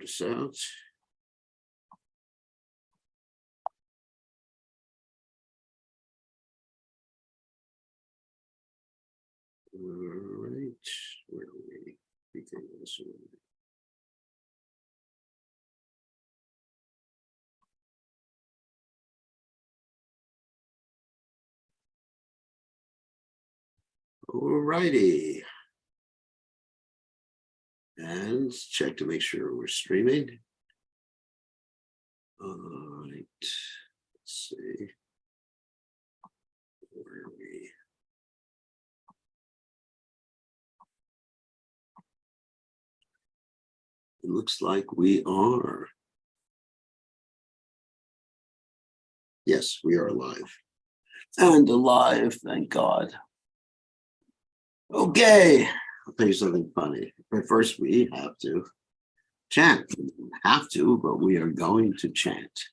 sort this out. All right, where are we? All righty. And check to make sure we're streaming. All right. Let's see. Where are we? It looks like we are. Yes, we are live. And alive, thank God. Okay, I'll tell you something funny. But first, we have to chant. We don't have to, but we are going to chant.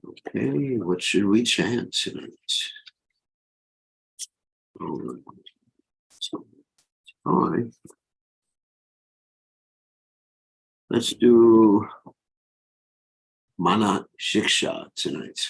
Okay, what should we chant tonight? All right. Let's do Mana Shiksha tonight.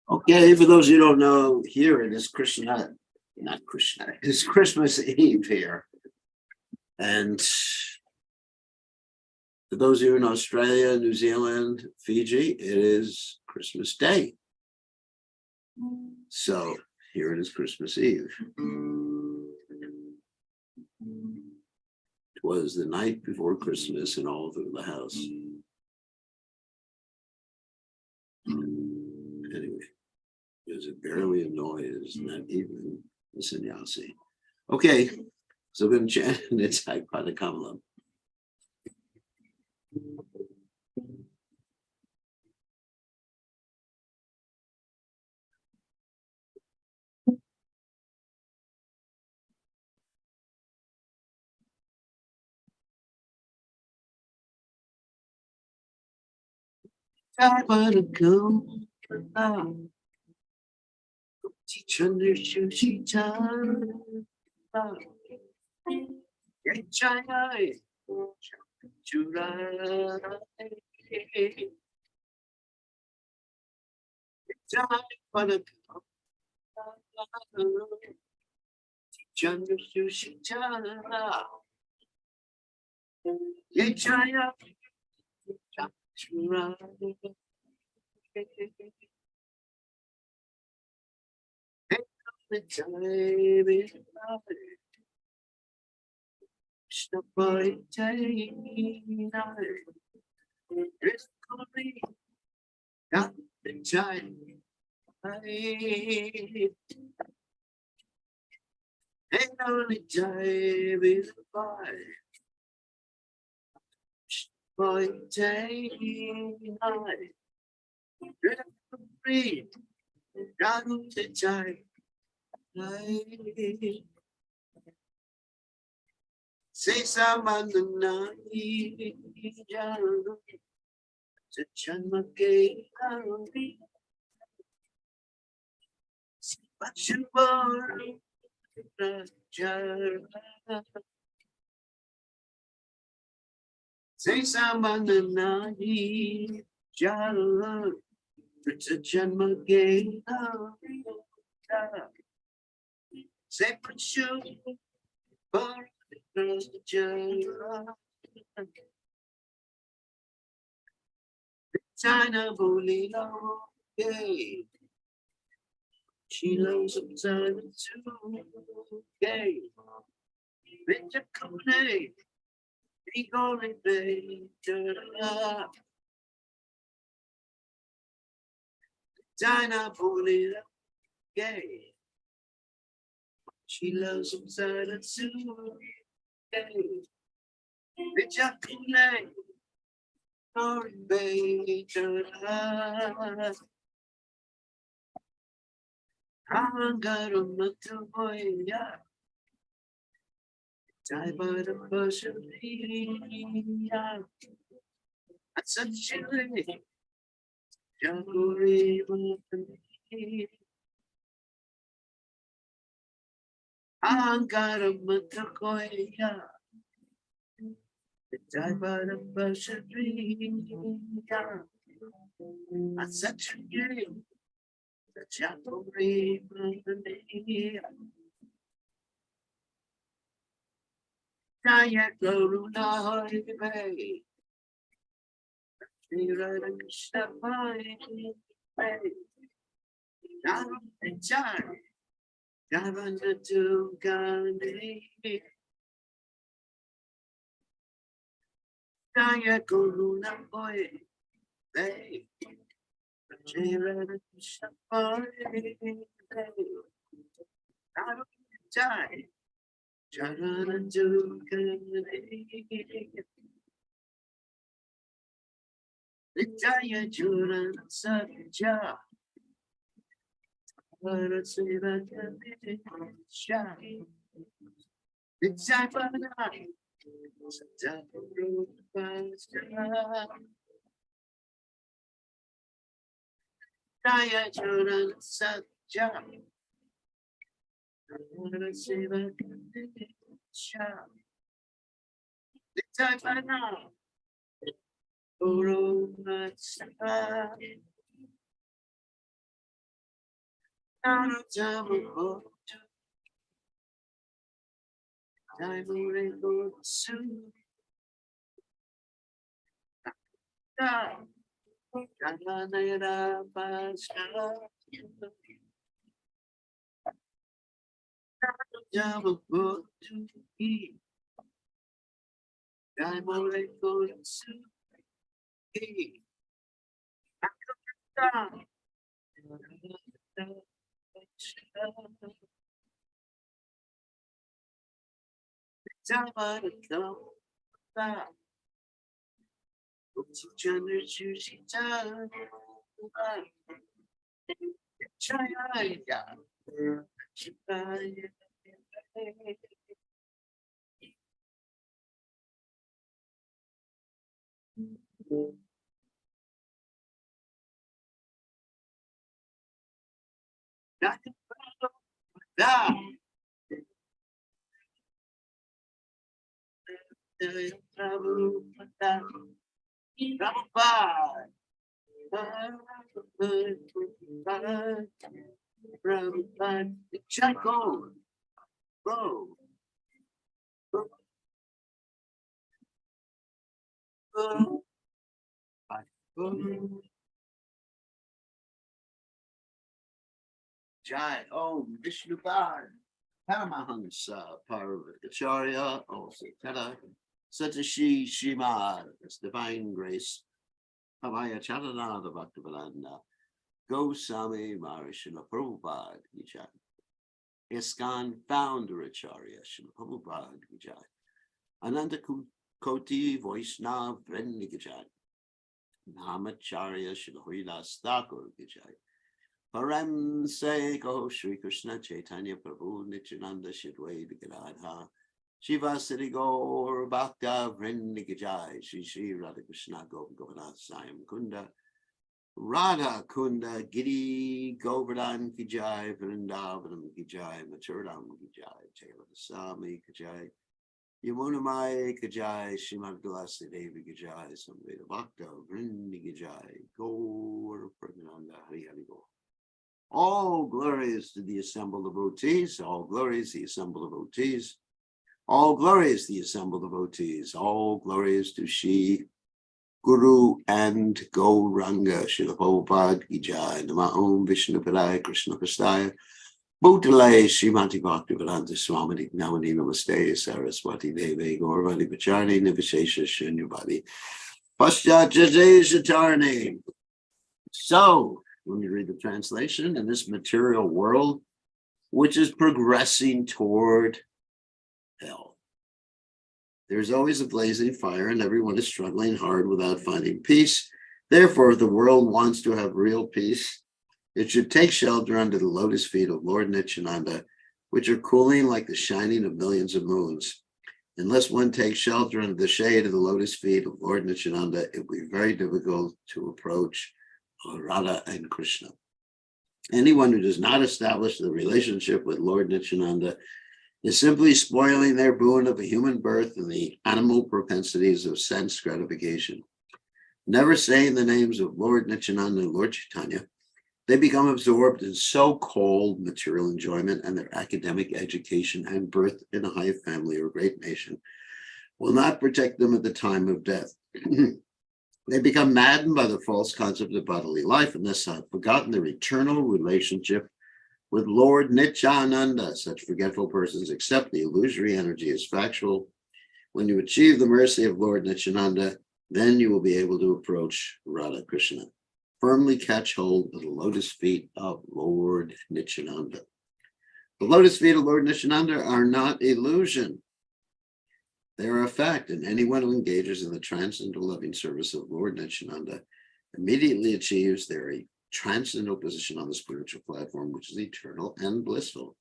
Okay, for those who don't know, here it is it's Christmas Eve here. And for those of you in Australia, New Zealand, Fiji, it is Christmas Day. So here it is Christmas Eve. It was the night before Christmas and all through the house. Anyway, there's barely a noise, not even a sannyasi. Okay, so we're going to chant Nitai Padakamalam. Say Samandanai Jaru Chanmake Arubi Pachinbar Rajar Say Samandanai Jaru Chanmake Arubi Say Pachinbar China Bolino, gay. She loves some time too, gay. Bitch, come on, be going, baby. China Bolino, gay. She loves some time too, gay. Bitch, come on. Baby, Angaramatuya, Taibara Personified, at such a Janguri Angaramatuya, Taibara Personified, at such a Janguri Jaya Karuna Hari Krishna Jaya Karuna Jaya Juran Satya Parasiva Shai Jaya Jaya Juran Satya Parasiva Shai Jaya Guru Matsa Narajamu Taimure Gotsu Kananera Pasha Narajamu Gotsu Taimure Gotsu Prabhupada, Prabhupada, Chaco, bro, Jai Om Vishnupad, Paramahansa Parvacharya, also Tata, Satashi Shimad, His Divine Grace, Pavaya Charanada Bhaktivedanta, Goswami Marishila Prabhupada, Vijay, ISKCON Founder Acharya, Srila Prabhupada, Vijay, Ananda Koti Vaishnav Vrendi Vijay, Namacharya, Srila Haridas Thakur, Vijay, Param Seko Shri Krishna Chaitanya Prabhu Nityananda Shidway Gadadha Shiva Siddhi Gaur Bhakta Vrendi Vijay, Shri Shri Radha Krishna Govardhana Sayam Kunda, Radha Kunda Giri Govardhan Kijai Vrindavanam Kijai Maturadam Kijai Chaitanya Kijai Yamunamai Kijai Shrimad Vilasi Devi Kijai Samveda Bhakta Vrindi Kijai Gaur Pragnanda Hari Hari Gaur. All glories to the assembled devotees, all glories the assembled devotees, all glories the assembled devotees, all glories to Shri Guru and Gauranga, Srila Prabhupada Ki Jai, Nama Om Vishnu Padaya Krishna Prastaya, Bhutale Srimati Bhaktivedanta Swami Namani Namaste Saraswati Devi Gauravani Pachani Nivishesha Shunyavadi Paschatya Satarni. So, let me read the translation. In this material world, which is progressing toward hell, there's always a blazing fire and everyone is struggling hard without finding peace. Therefore, if the world wants to have real peace, It should take shelter under the lotus feet of Lord Nityananda, which are cooling like the shining of millions of moons. Unless one takes shelter under the shade of the lotus feet of Lord Nityananda, it will be very difficult to approach Radha and Krishna. Anyone who does not establish the relationship with Lord Nityananda is simply spoiling their boon of a human birth and the animal propensities of sense gratification. Never saying the names of Lord Nityananda and Lord Chaitanya, they become absorbed in so-called material enjoyment, and their academic education and birth in a high family or great nation will not protect them at the time of death. They become maddened by the false concept of bodily life and thus have forgotten their eternal relationship with Lord Nityananda. Such forgetful persons accept the illusory energy as factual. When you achieve the mercy of Lord Nityananda, then you will be able to approach Radha Krishna. Firmly catch hold of the lotus feet of Lord Nityananda. The lotus feet of Lord Nityananda are not illusion. They are a fact, and anyone who engages in the transcendental loving service of Lord Nityananda immediately achieves their transcendental position on the spiritual platform, which is eternal and blissful.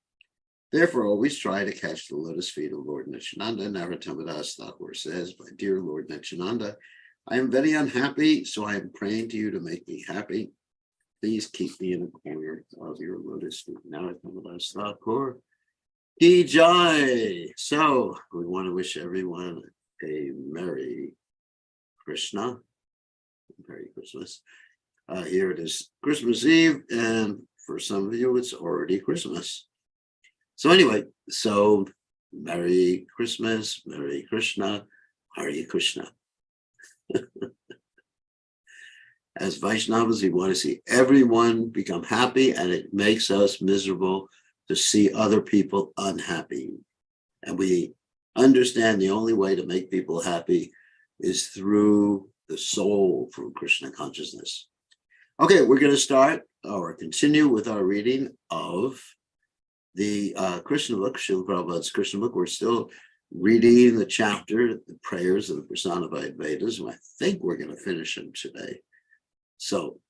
Therefore, always try to catch the lotus feet of Lord Nityananda. Narottam Das Thakur says, "My dear Lord Nityananda, I am very unhappy, so I am praying to you to make me happy. Please keep me in a corner of your lotus feet." Narottam Das Thakur Ki Jai. So we want to wish everyone a Merry Krishna, Merry Christmas. Here it is Christmas Eve, and for some of you, it's already Christmas. So anyway, so Merry Christmas, Merry Krishna, Hare Krishna. As Vaishnavas, we want to see everyone become happy, and it makes us miserable to see other people unhappy. And we understand the only way to make people happy is through the soul, through Krishna consciousness. Okay, we're going to start or continue with our reading of the Krishna book, Srila Prabhupada's Krishna book. We're still reading the chapter, the prayers of the Personified Vedas, and I think we're going to finish them today. So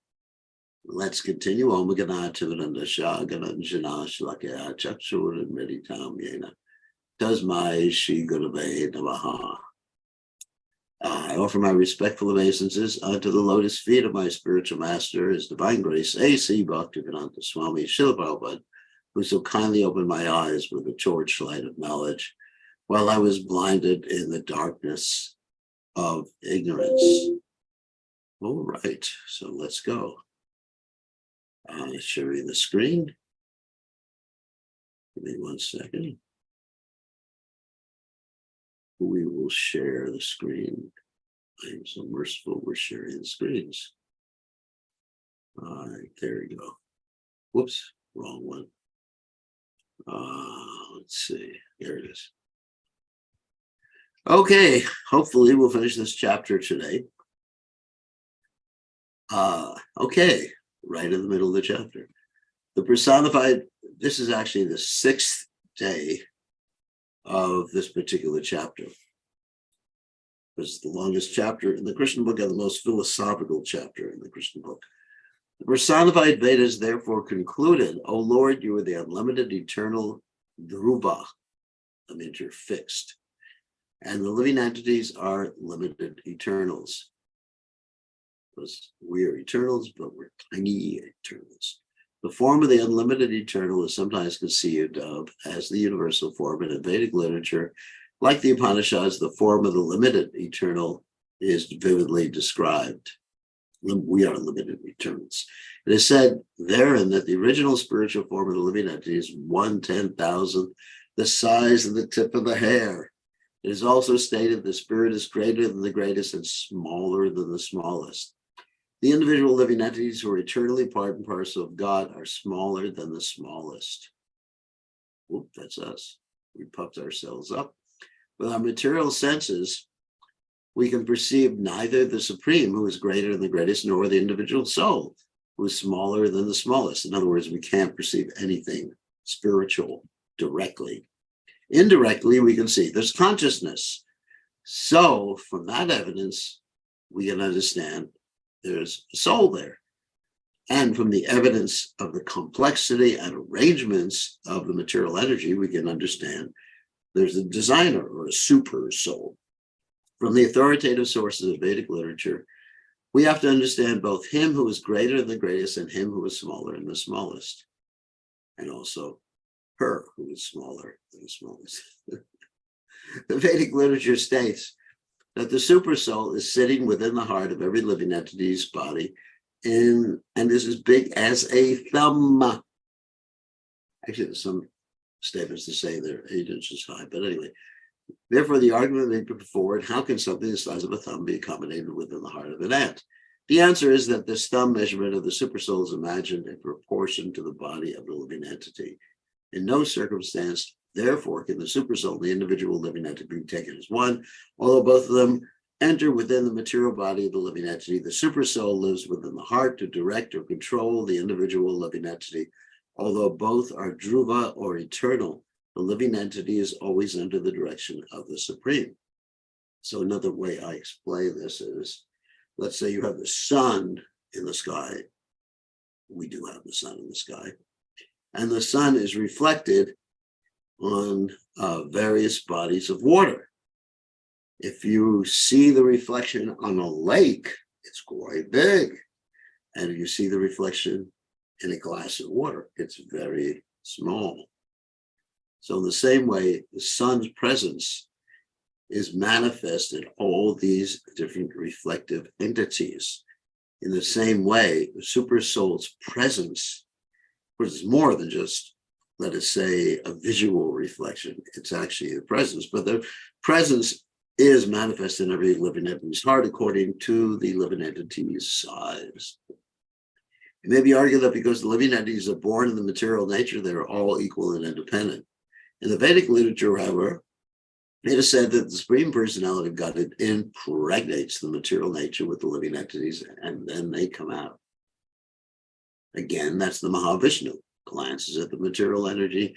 let's continue. Om Ganativananda Shah Gananjana Shlakaya Chakshur and Meditam Yena Tasmai Shri Gurave Namaha. I offer my respectful obeisances unto the lotus feet of my spiritual master, His Divine Grace, A.C. Bhaktivedanta Swami Srila Prabhupada, who so kindly opened my eyes with the torchlight of knowledge while I was blinded in the darkness of ignorance. All right, so let's go. Sharing the screen. Give me 1 second. We will share the screen. I am so merciful, we're sharing the screens. All right, there we go. Whoops, wrong one. Let's see, there it is. Okay, hopefully we'll finish this chapter today. Okay, right in the middle of the chapter. The personified, this is actually the 6th day of this particular chapter. It's the longest chapter in the Krishna book and the most philosophical chapter in the Krishna book. The personified Vedas therefore concluded, O Lord, you are the unlimited eternal Dhruva. That means you're fixed. And the living entities are limited eternals. Because we are eternals, but we're tiny eternals. The form of the unlimited eternal is sometimes conceived of as the universal form, and in Vedic literature, like the Upanishads, the form of the limited eternal is vividly described. We are limited eternals. It is said therein that the original spiritual form of the living entity is 1/10,000, the size of the tip of the hair. It is also stated the spirit is greater than the greatest and smaller than the smallest. The individual living entities who are eternally part and parcel of God are smaller than the smallest. Whoop, that's us. We puffed ourselves up. With our material senses, we can perceive neither the Supreme, who is greater than the greatest, nor the individual soul, who is smaller than the smallest. In other words, we can't perceive anything spiritual directly. Indirectly, we can see there's consciousness. So from that evidence, we can understand there's a soul there. And from the evidence of the complexity and arrangements of the material energy, we can understand there's a designer or a super soul. From the authoritative sources of Vedic literature, we have to understand both him who is greater than the greatest and him who is smaller than the smallest, and also her who is smaller than the smallest. The Vedic literature states that the super soul is sitting within the heart of every living entity's body, and is as big as a thumb. Actually, there's some statements to say they're 8 inches high, but anyway. Therefore, the argument may be put forward, how can something the size of a thumb be accommodated within the heart of an ant? The answer is that this thumb measurement of the supersoul is imagined in proportion to the body of the living entity. In no circumstance, therefore, can the supersoul and the individual living entity be taken as one. Although both of them enter within the material body of the living entity, the supersoul lives within the heart to direct or control the individual living entity. Although both are dhruva or eternal, the living entity is always under the direction of the Supreme. So another way I explain this is, let's say you have the sun in the sky. We do have the sun in the sky. And the sun is reflected on various bodies of water. If you see the reflection on a lake, it's quite big. And if you see the reflection in a glass of water, it's very small. So in the same way, the sun's presence is manifest in all these different reflective entities. In the same way, the super soul's presence, which is more than just, let us say, a visual reflection. It's actually the presence, but the presence is manifest in every living entity's heart according to the living entity's size. It may be argued that because the living entities are born in the material nature, they are all equal and independent. In the Vedic literature, however, it is said that the Supreme Personality of God impregnates the material nature with the living entities, and then they come out. Again, that's the Mahavishnu. Glances at the material energy,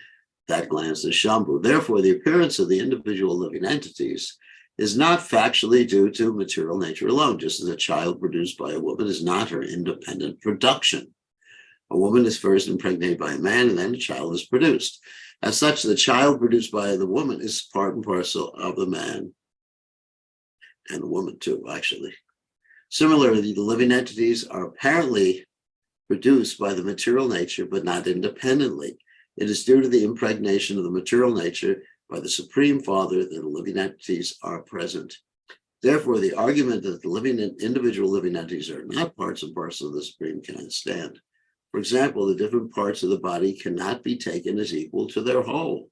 that glance is Shambhu. Therefore, the appearance of the individual living entities is not factually due to material nature alone, just as a child produced by a woman is not her independent production. A woman is first impregnated by a man, and then a child is produced. As such, the child produced by the woman is part and parcel of the man and the woman too, actually. Similarly, the living entities are apparently produced by the material nature, but not independently. It is due to the impregnation of the material nature by the Supreme Father that the living entities are present. Therefore, the argument that the individual living entities are not parts and parcel of the Supreme cannot stand. For example, the different parts of the body cannot be taken as equal to their whole.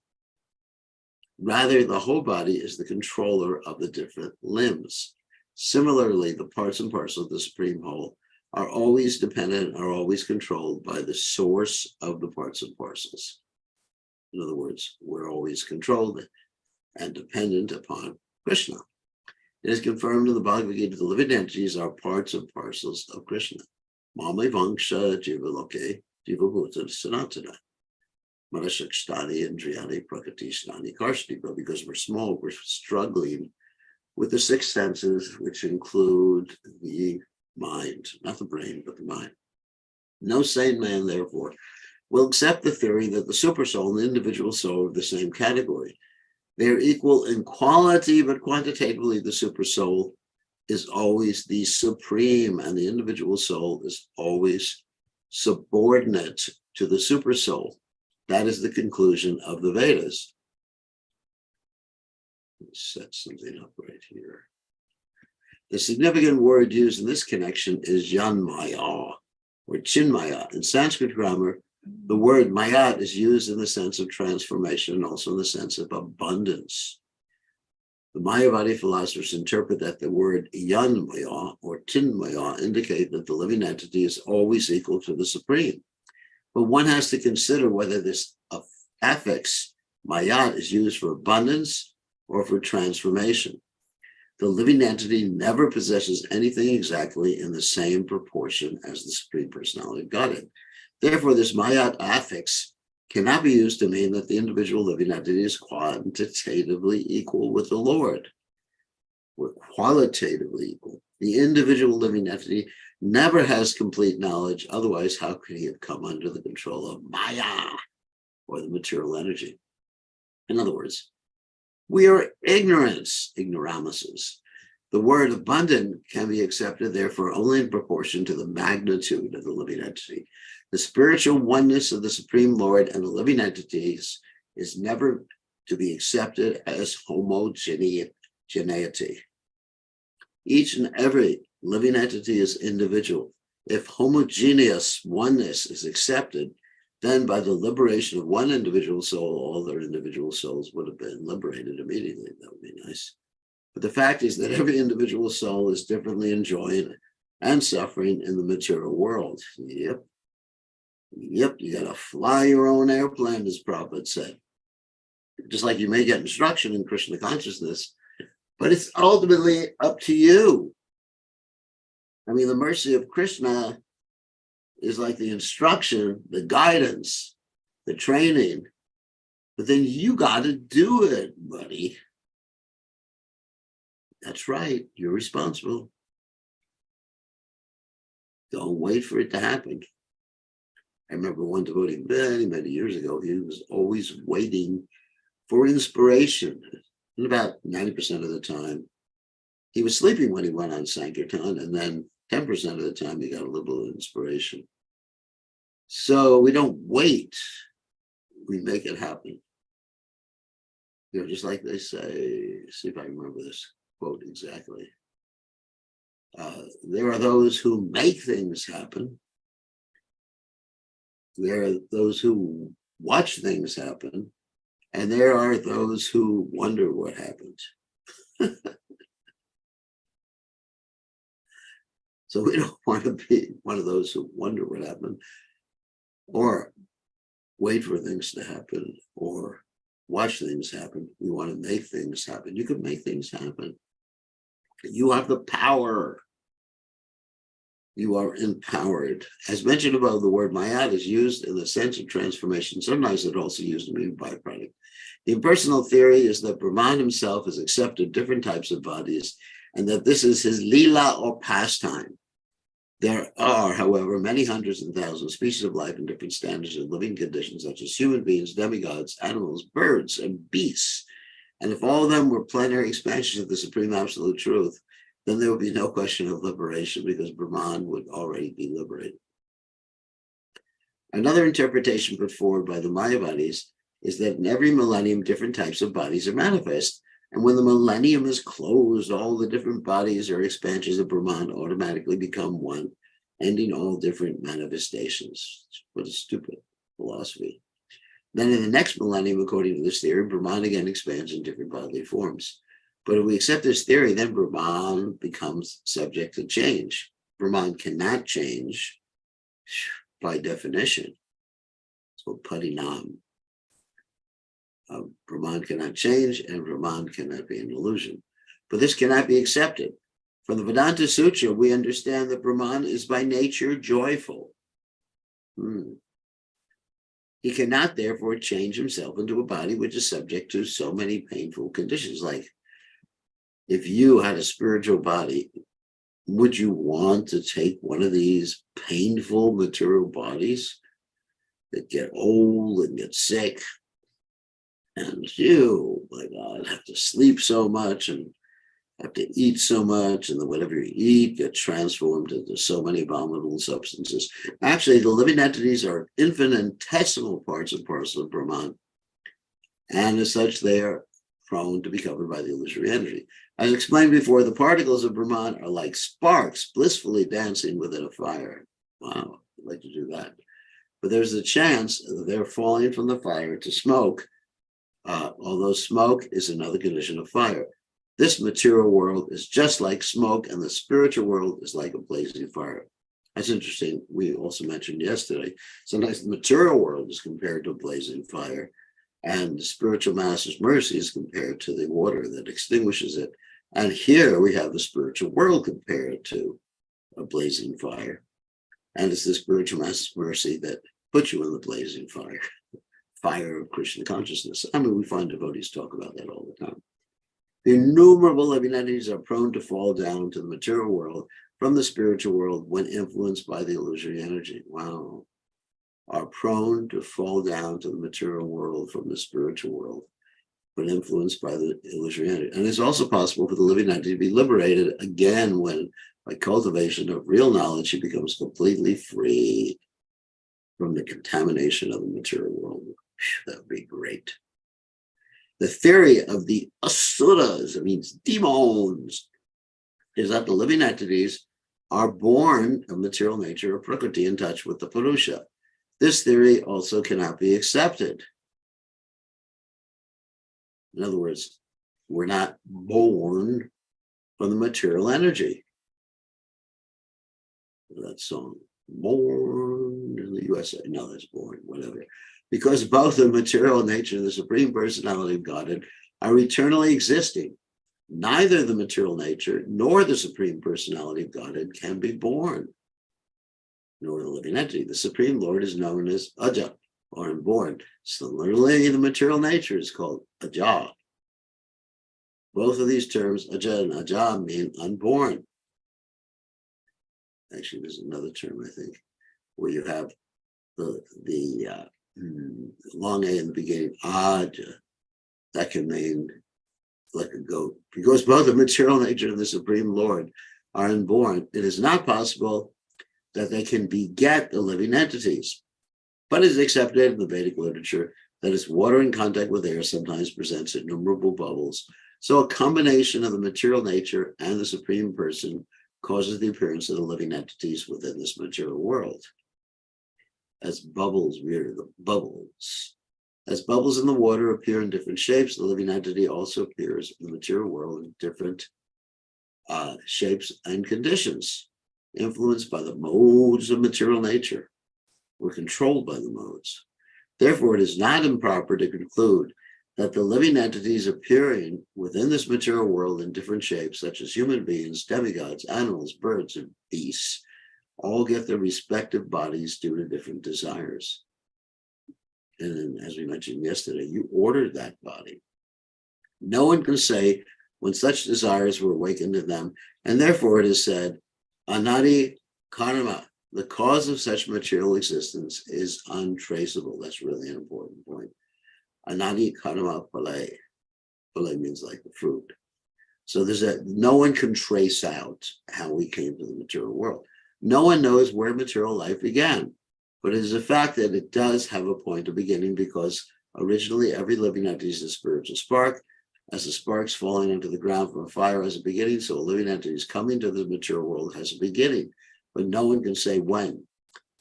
Rather, the whole body is the controller of the different limbs. Similarly, the parts and parcel of the Supreme Whole are always dependent, are always controlled by the source of the parts and parcels. In other words, we're always controlled and dependent upon Krishna. It is confirmed in the Bhagavad Gita that the living entities are parts and parcels of Krishna. Mame Vangsha Jivaloke Jivabhuta Sanatana. Manashakstani Indriyani Prakatishani Karshni. But because we're small, we're struggling with the 6 senses, which include the mind, not the brain, but the mind. No sane man, therefore, will accept the theory that the supersoul and the individual soul are the same category. They are equal in quality, but quantitatively, the supersoul is always the supreme, and the individual soul is always subordinate to the supersoul. That is the conclusion of the Vedas. Let's set something up right here. The significant word used in this connection is yanmaya, or chinmaya. In Sanskrit grammar, the word mayat is used in the sense of transformation and also in the sense of abundance. The Mayavadi philosophers interpret that the word yanmaya or tinmaya indicate that the living entity is always equal to the Supreme. But one has to consider whether this affix, mayat, is used for abundance or for transformation. The living entity never possesses anything exactly in the same proportion as the Supreme Personality of Godhead. Therefore, this mayat affix cannot be used to mean that the individual living entity is quantitatively equal with the Lord. We're qualitatively equal. The individual living entity never has complete knowledge. Otherwise, how could he have come under the control of Maya, or the material energy? In other words, we are ignoramuses. The word abundant can be accepted, therefore, only in proportion to the magnitude of the living entity. The spiritual oneness of the Supreme Lord and the living entities is never to be accepted as homogeneity. Each and every living entity is individual. If homogeneous oneness is accepted, then by the liberation of one individual soul, all their individual souls would have been liberated immediately. That would be nice. But the fact is that every individual soul is differently enjoying and suffering in the material world. Yep, you got to fly your own airplane, as Prabhupada said. Just like you may get instruction in Krishna consciousness, but it's ultimately up to you. I mean, the mercy of Krishna is like the instruction, the guidance, the training, but then you got to do it, buddy. That's right. You're responsible. Don't wait for it to happen. I remember one devotee many, many years ago, he was always waiting for inspiration. And about 90% of the time, he was sleeping when he went on Sankirtan, and then 10% of the time he got a little inspiration. So we don't wait, we make it happen. You know, just like they say, see if I remember this quote exactly. There are those who make things happen. There are those who watch things happen. And there are those who wonder what happened. So we don't want to be one of those who wonder what happened, or wait for things to happen, or watch things happen. We want to make things happen. You can make things happen. You have the power. You are empowered. As mentioned above, the word mayad is used in the sense of transformation. Sometimes it's also used to mean byproduct. The impersonal theory is that Brahman himself has accepted different types of bodies, and that this is his lila or pastime. There are, however, many hundreds and thousands of species of life in different standards of living conditions, such as human beings, demigods, animals, birds, and beasts. And if all of them were plenary expansions of the supreme absolute truth, then there would be no question of liberation, because Brahman would already be liberated. Another interpretation put forward by the Mayavadis is that in every millennium, different types of bodies are manifest. And when the millennium is closed, all the different bodies or expansions of Brahman automatically become one, ending all different manifestations. What a stupid philosophy. Then in the next millennium, according to this theory, Brahman again expands in different bodily forms. But if we accept this theory, then Brahman becomes subject to change. Brahman cannot change by definition. It's called parinam. Brahman cannot change, and Brahman cannot be an illusion. But this cannot be accepted. From the Vedanta Sutra, we understand that Brahman is by nature joyful. He cannot therefore change himself into a body which is subject to so many painful conditions. Like, if you had a spiritual body, would you want to take one of these painful material bodies that get old and get sick? And you, my God, have to sleep so much and have to eat so much, and then whatever you eat gets transformed into so many abominable substances. Actually, the living entities are infinitesimal parts and parcels of Brahman. And as such, they are prone to be covered by the illusory energy. As explained before, the particles of Brahman are like sparks blissfully dancing within a fire. Wow, I'd like to do that. But there's a chance that they're falling from the fire to smoke, although smoke is another condition of fire. This material world is just like smoke, and the spiritual world is like a blazing fire. That's interesting. We also mentioned yesterday, sometimes the material world is compared to a blazing fire, and the spiritual master's mercy is compared to the water that extinguishes it. And here we have the spiritual world compared to a blazing fire. And it's the spiritual master's mercy that puts you in the blazing fire, fire of Krishna consciousness. I mean, we find devotees talk about that all the time. The innumerable living entities are prone to fall down to the material world from the spiritual world when influenced by the illusory energy. Wow. Are prone to fall down to the material world from the spiritual world when influenced by the illusory energy. And it's also possible for the living entity to be liberated again when, by cultivation of real knowledge, he becomes completely free from the contamination of the material world. That would be great. The theory of the asuras, it means demons, is that the living entities are born of material nature or prakriti in touch with the purusha. This theory also cannot be accepted. In other words, we're not born from the material energy. That song, born in the USA. No, that's born, whatever. Because both the material nature and the Supreme Personality of Godhead are eternally existing. Neither the material nature nor the Supreme Personality of Godhead can be born, nor the living entity. The Supreme Lord is known as Aja, or unborn. Similarly, the material nature is called Aja. Both of these terms, Aja and Aja, mean unborn. Actually, there's another term, I think, where you have the long A in the beginning, Aja. That can mean like a goat. Because both the material nature and the Supreme Lord are unborn, it is not possible that they can beget the living entities. But it is accepted in the Vedic literature that as water in contact with air sometimes presents innumerable bubbles, so a combination of the material nature and the Supreme Person causes the appearance of the living entities within this material world. As bubbles rear the bubbles. As bubbles in the water appear in different shapes, the living entity also appears in the material world in different shapes and conditions, influenced by the modes of material nature. We're controlled by the modes. Therefore, it is not improper to conclude that the living entities appearing within this material world in different shapes, such as human beings, demigods, animals, birds, and beasts, all get their respective bodies due to different desires. And then, as we mentioned yesterday, you ordered that body. No one can say when such desires were awakened in them, and therefore it is said, Anadi Karma, the cause of such material existence is untraceable. That's really an important point. Anadi Karma Pale. Pale means like the fruit. So no one can trace out how we came to the material world. No one knows where material life began, but it is a fact that it does have a point of beginning because originally every living entity is a spiritual spark. As the sparks falling into the ground from a fire has a beginning, so a living entity is coming to the material world has a beginning, but no one can say when.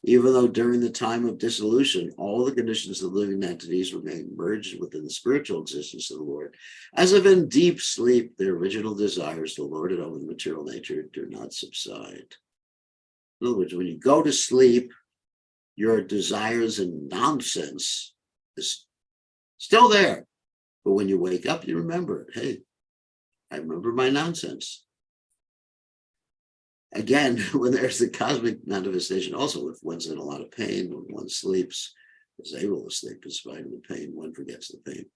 Even though during the time of dissolution, all the conditions of living entities remain merged within the spiritual existence of the Lord. As if in deep sleep, their original desires, the lorded over the material nature, do not subside. In other words, when you go to sleep, your desires and nonsense is still there. But when you wake up, you remember it. Hey, I remember my nonsense. Again, when there's the cosmic manifestation, also if one's in a lot of pain, when one sleeps, is able to sleep in spite of the pain, one forgets the pain.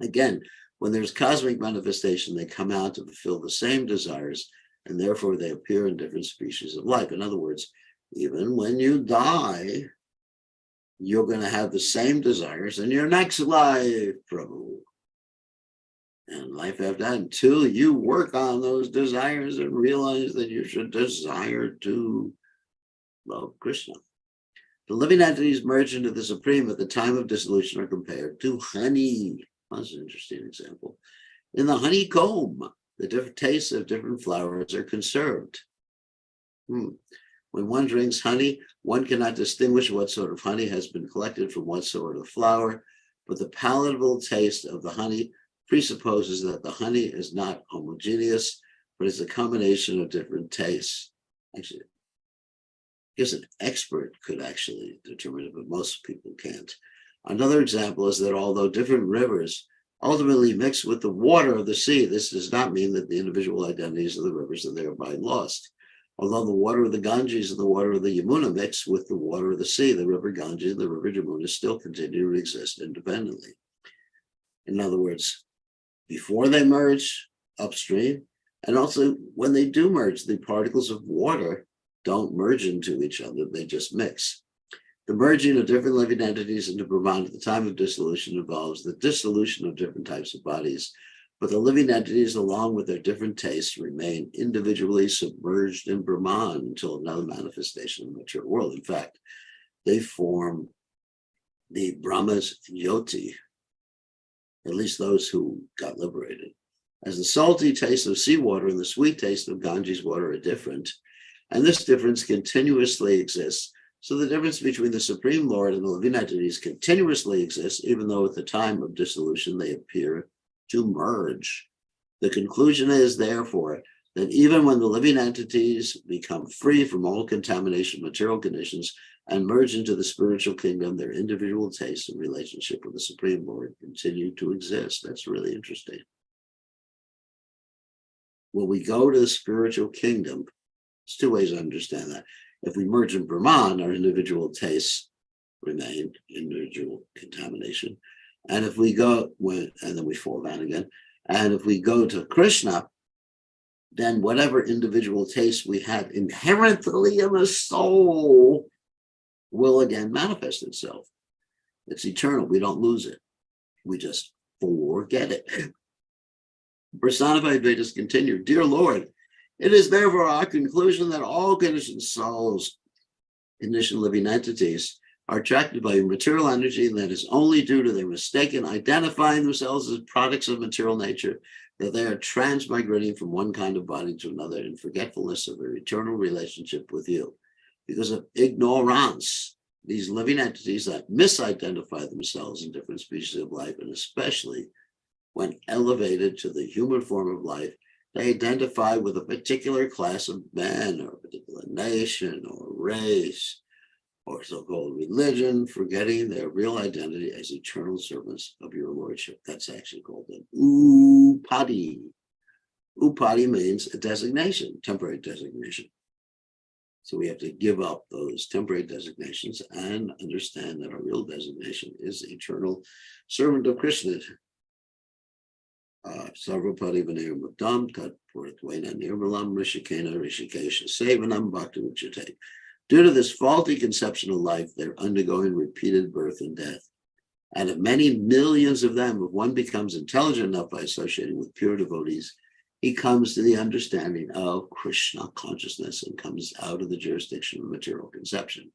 Again, when there's cosmic manifestation, they come out to fulfill the same desires, and therefore they appear in different species of life. In other words, even when you die, you're going to have the same desires in your next life, Prabhu. And life after that, until you work on those desires and realize that you should desire to love Krishna. The living entities merged into the Supreme at the time of dissolution are compared to honey. That's an interesting example. In the honeycomb, the different tastes of different flowers are conserved. When one drinks honey, one cannot distinguish what sort of honey has been collected from what sort of flower, but the palatable taste of the honey presupposes that the honey is not homogeneous, but is a combination of different tastes. Actually, I guess an expert could actually determine it, but most people can't. Another example is that although different rivers ultimately mix with the water of the sea, this does not mean that the individual identities of the rivers are thereby lost. Although the water of the Ganges and the water of the Yamuna mix with the water of the sea, the river Ganges and the river Yamuna still continue to exist independently. In other words, before they merge upstream, And also, when they do merge, the particles of water don't merge into each other, they just mix. The merging of different living entities into Brahman at the time of dissolution involves the dissolution of different types of bodies, but the living entities, along with their different tastes, remain individually submerged in Brahman until another manifestation in the material world. In fact, they form the Brahma's Yoti, at least those who got liberated. As the salty taste of seawater and the sweet taste of Ganges water are different, and this difference continuously exists, so the difference between the Supreme Lord and the living entities continuously exists, even though at the time of dissolution they appear to merge. The conclusion is, therefore, that even when the living entities become free from all contamination of material conditions and merge into the spiritual kingdom, their individual tastes and relationship with the Supreme Lord continue to exist. That's really interesting. When we go to the spiritual kingdom, there's two ways to understand that. If we merge in Brahman, our individual tastes remain, individual contamination. And if we go, and then we fall down again. And if we go to Krishna, then whatever individual taste we had inherently in the soul will again manifest itself. It's eternal. We don't lose it. We just forget it. Personified Vedas continue. Dear Lord, it is therefore our conclusion that all conditioned souls, conditioned living entities, are attracted by material energy, and that is only due to their mistaken identifying themselves as products of material nature, that they are transmigrating from one kind of body to another in forgetfulness of their eternal relationship with you. Because of ignorance, these living entities that misidentify themselves in different species of life, and especially when elevated to the human form of life, they identify with a particular class of men or a particular nation or race or so-called religion, forgetting their real identity as eternal servants of your lordship. That's actually called an upadi. Upadi means a designation, temporary designation. So we have to give up those temporary designations and understand that our real designation is eternal servant of Krishna. Sarvapadi Vinayam Bhaktam Tat Puratvaina Nirmalam Rishikena Rishikesha Sevanam Bhakti Uchate. Due to this faulty conception of life, they're undergoing repeated birth and death. And of many millions of them, if one becomes intelligent enough by associating with pure devotees, he comes to the understanding of Krishna consciousness and comes out of the jurisdiction of material conception.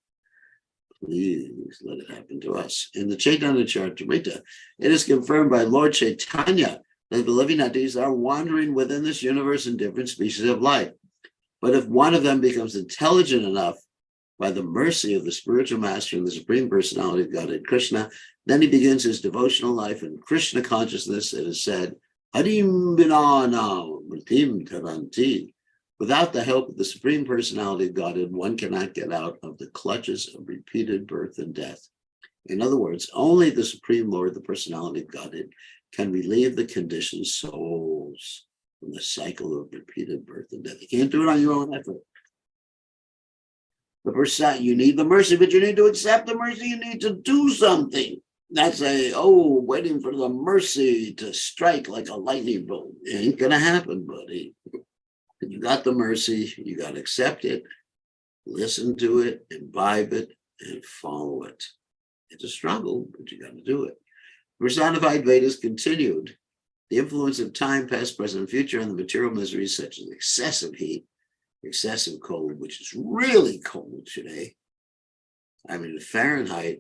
Please let it happen to us. In the Chaitanya Charitamrita, it is confirmed by Lord Chaitanya that the living entities are wandering within this universe in different species of life. But if one of them becomes intelligent enough by the mercy of the spiritual master and the Supreme Personality of Godhead Krishna, then he begins his devotional life in Krishna consciousness. It is said, Harim Binana Mritim Taranti. Without the help of the Supreme Personality of Godhead, one cannot get out of the clutches of repeated birth and death. In other words, only the Supreme Lord, the Personality of Godhead, can relieve the conditioned souls from the cycle of repeated birth and death. You can't do it on your own effort. You need the mercy, but you need to accept the mercy. You need to do something. That's waiting for the mercy to strike like a lightning bolt. It ain't gonna happen, buddy. You got the mercy, you got to accept it, listen to it, imbibe it, and follow it. It's a struggle, but you got to do it. Personified Vedas continued. The influence of time, past, present, and future on the material miseries such as excessive heat, excessive cold, which is really cold today. I mean, Fahrenheit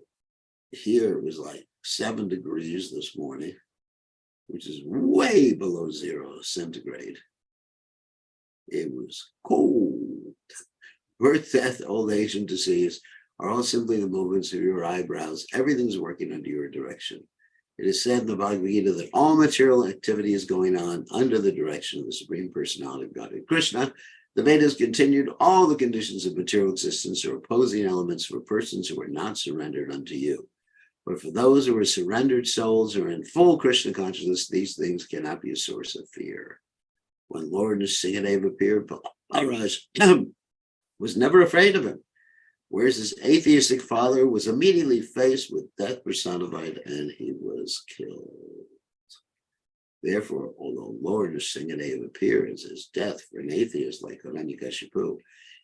here was like 7 degrees this morning, which is way below 0 centigrade. It was cold. Birth, death, old age, and disease are all simply the movements of your eyebrows. Everything's working under your direction. It is said in the Bhagavad Gita that all material activity is going on under the direction of the Supreme Personality of Godhead Krishna. The Vedas continued, all the conditions of material existence are opposing elements for persons who are not surrendered unto you. But for those who are surrendered souls who are in full Krishna consciousness, these things cannot be a source of fear. When Lord Nrsimhadev appeared, Maharaj was never afraid of him, whereas his atheistic father was immediately faced with death personified and he was killed. Therefore, although Lord Nrsimhadev appears as death for an atheist like Hiranyakashipu,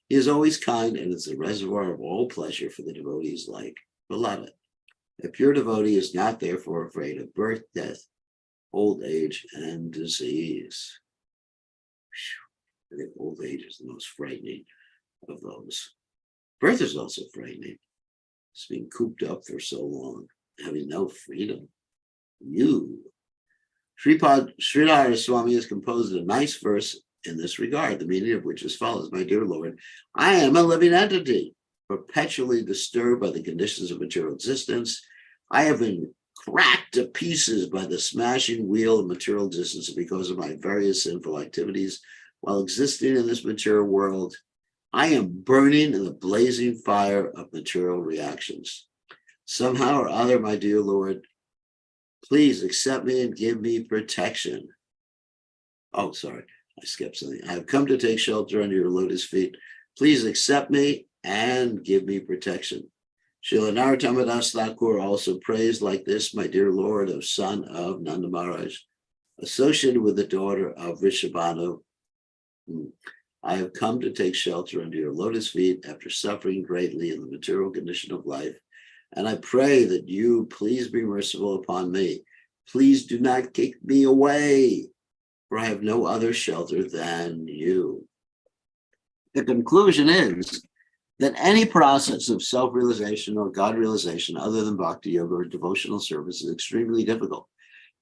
he is always kind and is the reservoir of all pleasure for the devotees like Beloved. A pure devotee is not therefore afraid of birth, death, old age, and disease. I think old age is the most frightening of those. Birth is also frightening. It's being cooped up for so long, having no freedom. Sridhar Swami has composed a nice verse in this regard, the meaning of which is as follows: My dear Lord, I am a living entity, perpetually disturbed by the conditions of material existence. I have been cracked to pieces by the smashing wheel of material existence because of my various sinful activities while existing in this material world. I am burning in the blazing fire of material reactions. Somehow or other, my dear Lord, please accept me and give me protection. Oh, sorry, I skipped something. I have come to take shelter under your lotus feet. Please accept me and give me protection. Srila Narottam Das Thakur also prays like this: My dear Lord, O son of Nanda Maharaj, associated with the daughter of Rishabhanu, I have come to take shelter under your lotus feet after suffering greatly in the material condition of life. And I pray that you please be merciful upon me. Please do not kick me away, for I have no other shelter than you. The conclusion is that any process of self-realization or God realization other than bhakti yoga or devotional service is extremely difficult.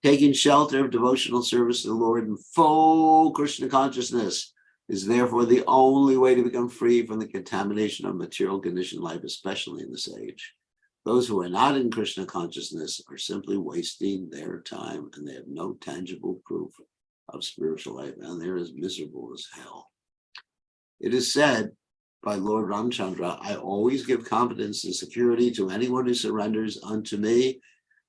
Taking shelter of devotional service to the Lord in full Krishna consciousness is therefore the only way to become free from the contamination of material conditioned life, especially in this age. Those who are not in Krishna consciousness are simply wasting their time, and they have no tangible proof of spiritual life, and they're as miserable as hell. It is said by Lord Ramchandra, I always give confidence and security to anyone who surrenders unto me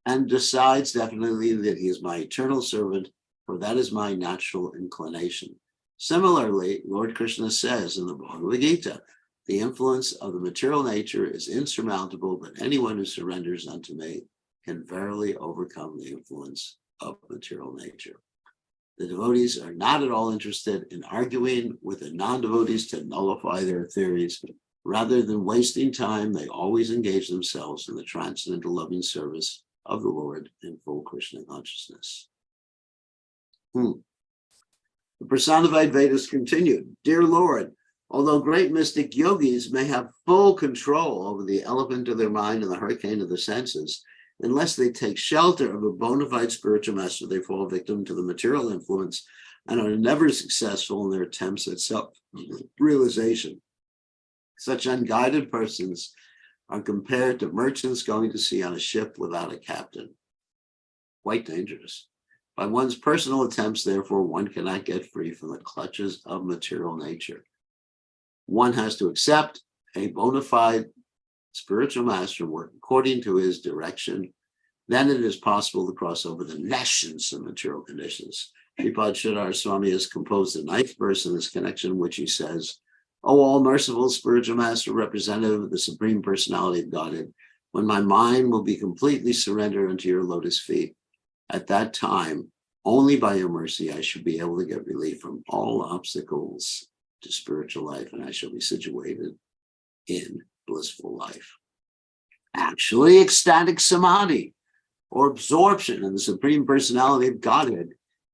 and decides definitely that he is my eternal servant, for that is my natural inclination. Similarly, Lord Krishna says in the Bhagavad Gita, the influence of the material nature is insurmountable, but anyone who surrenders unto me can verily overcome the influence of material nature. The devotees are not at all interested in arguing with the non-devotees to nullify their theories. Rather than wasting time, they always engage themselves in the transcendental loving service of the Lord in full Krishna consciousness. The personified Vedas continued. Dear Lord, although great mystic yogis may have full control over the elephant of their mind and the hurricane of the senses, unless they take shelter of a bona fide spiritual master, they fall victim to the material influence and are never successful in their attempts at self-realization. Such unguided persons are compared to merchants going to sea on a ship without a captain. Quite dangerous. By one's personal attempts, therefore, one cannot get free from the clutches of material nature. One has to accept a bona fide spiritual master work according to his direction. Then it is possible to cross over the nescience of material conditions. Sripad Sridhar Swami has composed a nice verse in this connection, in which he says, O all merciful spiritual master, representative of the Supreme Personality of Godhead, when my mind will be completely surrendered unto your lotus feet, at that time, only by your mercy, I shall be able to get relief from all obstacles to spiritual life, and I shall be situated in blissful life. Actually, ecstatic samadhi or absorption in the Supreme Personality of Godhead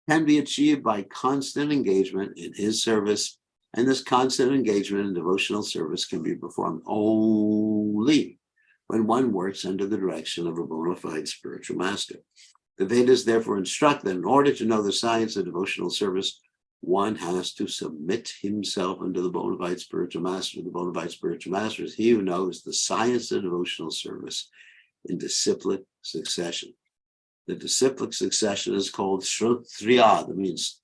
can be achieved by constant engagement in his service, and this constant engagement in devotional service can be performed only when one works under the direction of a bona fide spiritual master. The Vedas therefore instruct that in order to know the science of devotional service, one has to submit himself under the bona fide spiritual master. The bona fide spiritual master is he who knows the science of devotional service in disciplic succession. The disciplic succession is called Shrutriya, that means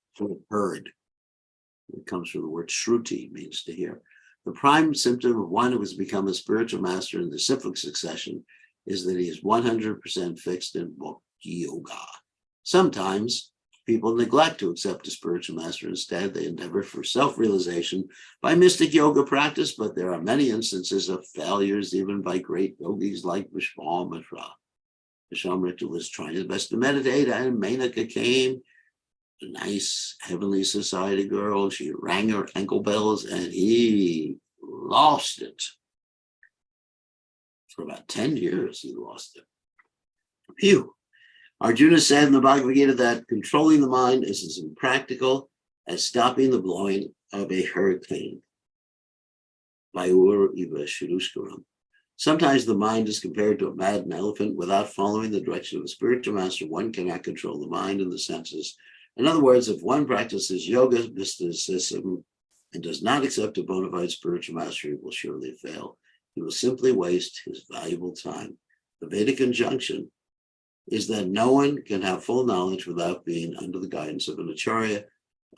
heard. It comes from the word Shruti, means to hear. The prime symptom of one who has become a spiritual master in disciplic succession is that he is 100% fixed in bhakti yoga. Sometimes people neglect to accept a spiritual master. Instead, they endeavor for self-realization by mystic yoga practice, but there are many instances of failures, even by great yogis like Vishwamitra. Vishwamitra was trying his best to meditate, and Menaka came a nice heavenly society girl. She rang her ankle bells and he lost it. For about 10 years, he lost it. Phew. Arjuna said in the Bhagavad Gita that controlling the mind is as impractical as stopping the blowing of a hurricane. Vayur iva shurushkaram. Sometimes the mind is compared to a maddened elephant. Without following the direction of the spiritual master, one cannot control the mind and the senses. In other words, if one practices yoga mysticism and does not accept a bona fide spiritual master, he will surely fail. He will simply waste his valuable time. The Vedic injunction is that no one can have full knowledge without being under the guidance of an acharya,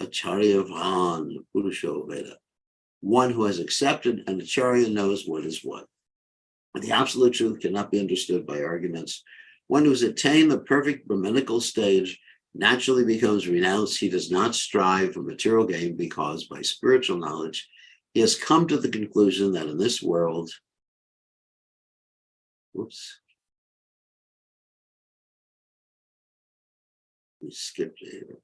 acharyavan, purusho Veda. One who has accepted an acharya knows what is what. The absolute truth cannot be understood by arguments. One who has attained the perfect Brahminical stage naturally becomes renounced. He does not strive for material gain because by spiritual knowledge, he has come to the conclusion that in this world, we skipped it here.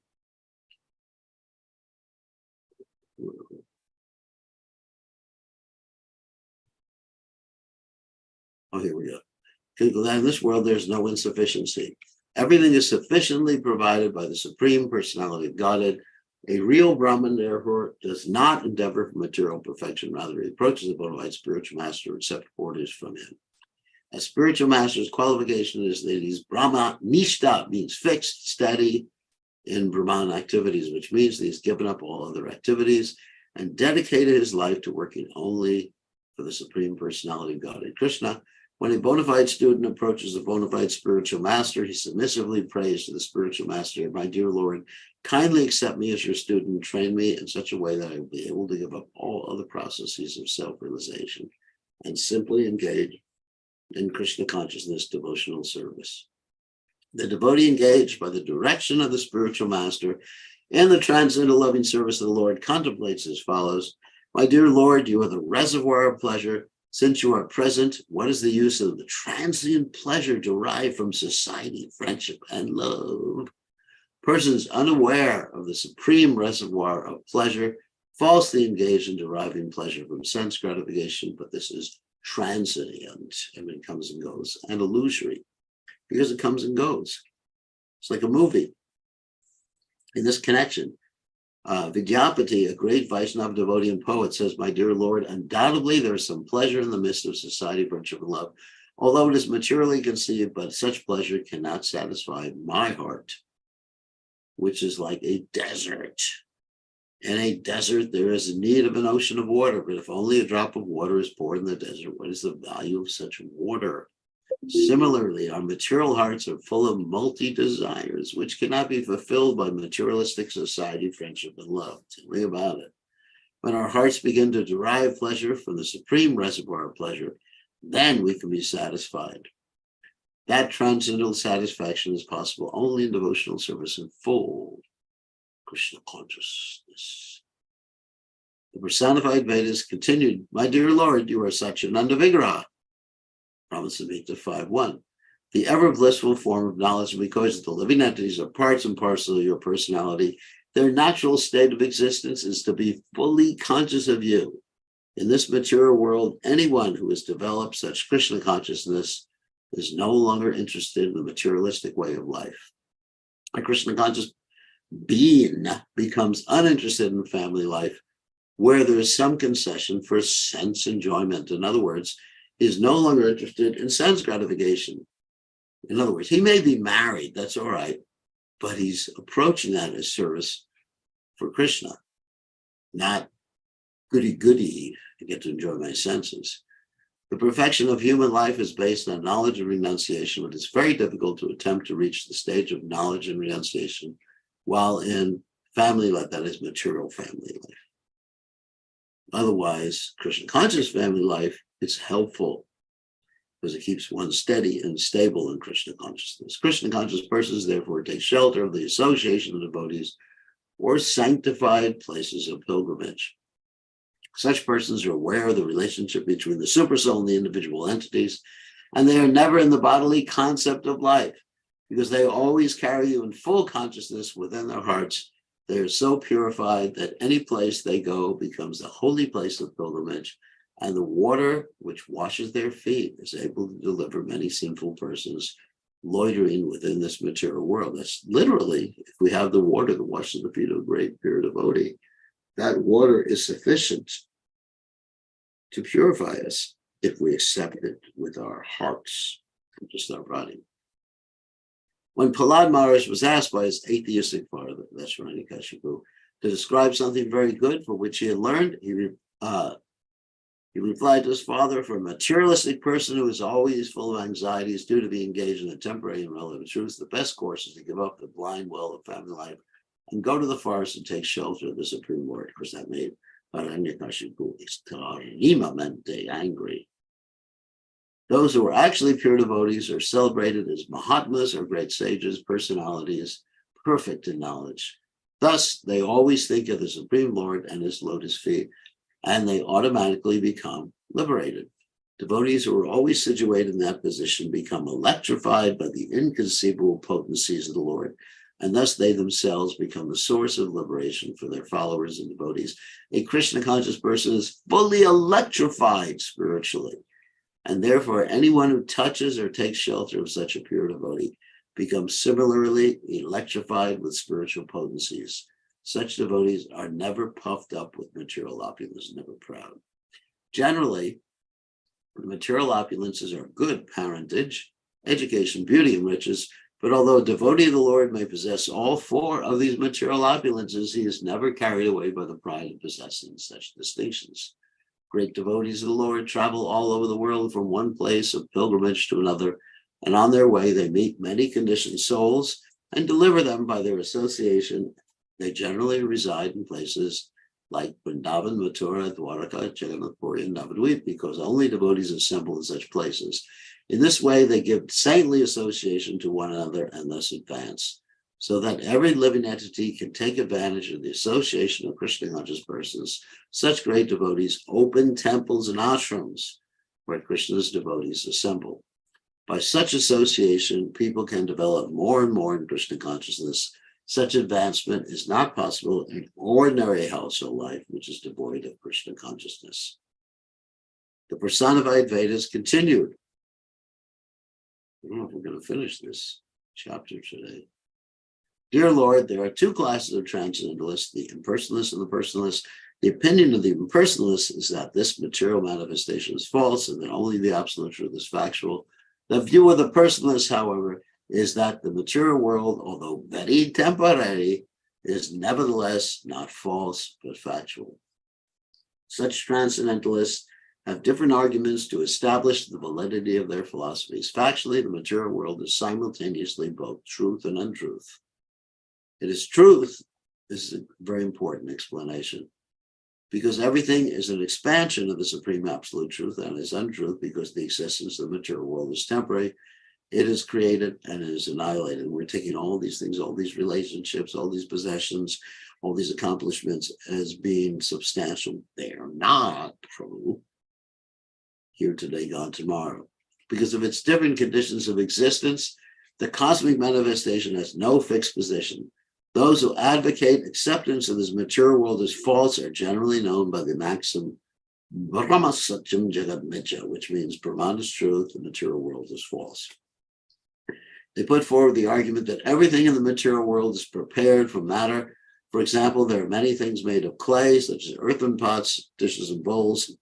Oh, here we go. In this world, there's no insufficiency. Everything is sufficiently provided by the Supreme Personality of Godhead. A real Brahmin, therefore, does not endeavor for material perfection. Rather, he approaches the bona fide spiritual master and accepts orders from him. A spiritual master's qualification is that he's Brahma Nishta, means fixed, steady in Brahman activities, which means that he's given up all other activities and dedicated his life to working only for the Supreme Personality of Godhead, Krishna. When a bona fide student approaches a bona fide spiritual master, he submissively prays to the spiritual master, "My dear Lord, kindly accept me as your student and train me in such a way that I will be able to give up all other processes of self-realization and simply engage in Krishna consciousness devotional service." The devotee engaged by the direction of the spiritual master in the transcendental loving service of the Lord contemplates as follows: "My dear Lord, you are the reservoir of pleasure. Since you are present, what is the use of the transient pleasure derived from society, friendship, and love? Persons unaware of the supreme reservoir of pleasure falsely engage in deriving pleasure from sense gratification, but this is transient, and it comes and goes, and illusory, because it comes and goes. It's like a movie. In this connection, Vidyapati, a great Vaishnava devotee and poet, says, "My dear Lord, undoubtedly there is some pleasure in the midst of society, friendship, and love, although it is materially conceived, but such pleasure cannot satisfy my heart, which is like a desert. In a desert, there is need of an ocean of water, but if only a drop of water is poured in the desert, what is the value of such water? Similarly, our material hearts are full of multi-desires, which cannot be fulfilled by materialistic society, friendship, and love." Tell me about it. When our hearts begin to derive pleasure from the supreme reservoir of pleasure, then we can be satisfied. That transcendental satisfaction is possible only in devotional service in full Krishna consciousness. The personified Vedas continued, "My dear Lord, you are Satchidananda Vigraha." Brahma-samhita 5.1. The ever blissful form of knowledge, because the living entities are parts and parcel of your personality, their natural state of existence is to be fully conscious of you. In this material world, anyone who has developed such Krishna consciousness is no longer interested in the materialistic way of life. A Krishna conscious being becomes uninterested in family life, where there is some concession for sense enjoyment. In other words, he is no longer interested in sense gratification. In other words, he may be married, that's all right, but he's approaching that as service for Krishna, not goody-goody, I get to enjoy my senses. The perfection of human life is based on knowledge and renunciation, but it's very difficult to attempt to reach the stage of knowledge and renunciation while in family life, that is material family life. Otherwise, Krishna conscious family life is helpful because it keeps one steady and stable in Krishna consciousness. Krishna conscious persons therefore take shelter of the association of devotees or sanctified places of pilgrimage. Such persons are aware of the relationship between the supersoul and the individual entities, and they are never in the bodily concept of life. because they always carry you in full consciousness within their hearts. They are so purified that any place they go becomes a holy place of pilgrimage, and the water which washes their feet is able to deliver many sinful persons loitering within this material world. That's literally, if we have the water that washes the feet of a great pure devotee, that water is sufficient to purify us if we accept it with our hearts and just our body. When Prahlad Maharaj was asked by his atheistic father, that's Hiranyakashipu, to describe something very good for which he had learned, he replied to his father, for a materialistic person who is always full of anxieties due to be engaged in a temporary and relative truth, the best course is to give up the blind well of family life and go to the forest and take shelter of the Supreme Lord. Of course, that made Hiranyakashipu extremamente angry. Those who are actually pure devotees are celebrated as Mahatmas or great sages, personalities, perfect in knowledge. Thus, they always think of the Supreme Lord and his lotus feet, and they automatically become liberated. Devotees who are always situated in that position become electrified by the inconceivable potencies of the Lord, and thus they themselves become the source of liberation for their followers and devotees. A Krishna conscious person is fully electrified spiritually. And therefore, anyone who touches or takes shelter of such a pure devotee becomes similarly electrified with spiritual potencies. Such devotees are never puffed up with material opulence, never proud. Generally, the material opulences are good parentage, education, beauty, and riches. But although a devotee of the Lord may possess all four of these material opulences, he is never carried away by the pride of possessing such distinctions. Great devotees of the Lord travel all over the world from one place of pilgrimage to another, and on their way they meet many conditioned souls and deliver them by their association. They generally reside in places like Vrindavan, Mathura, Dwaraka, Jagannath Puri, and Navadvip, because only devotees assemble in such places. In this way, they give saintly association to one another and thus advance, so that every living entity can take advantage of the association of Krishna conscious persons. Such great devotees open temples and ashrams where Krishna's devotees assemble. By such association, people can develop more and more in Krishna consciousness. Such advancement is not possible in ordinary household life, which is devoid of Krishna consciousness. The personified Vedas continued. I don't know if we're going to finish this chapter today. Dear Lord, there are two classes of transcendentalists, the impersonalists and the personalists. The opinion of the impersonalists is that this material manifestation is false and that only the absolute truth is factual. The view of the personalists, however, is that the material world, although very temporary, is nevertheless not false but factual. Such transcendentalists have different arguments to establish the validity of their philosophies. Factually, the material world is simultaneously both truth and untruth. It is truth. This is a very important explanation, because everything is an expansion of the supreme absolute truth, and is untruth because the existence of the material world is temporary. It is created and it is annihilated. We're taking all these things, all these relationships, all these possessions, all these accomplishments as being substantial. They are not true. Here today, gone tomorrow. Because of its different conditions of existence, the cosmic manifestation has no fixed position. Those who advocate acceptance of this material world as false are generally known by the maxim Brahma Satyam Jagat Mithya, which means Brahman is truth, the material world is false. They put forward the argument that everything in the material world is prepared from matter. For example, there are many things made of clay, such as earthen pots, dishes, and bowls.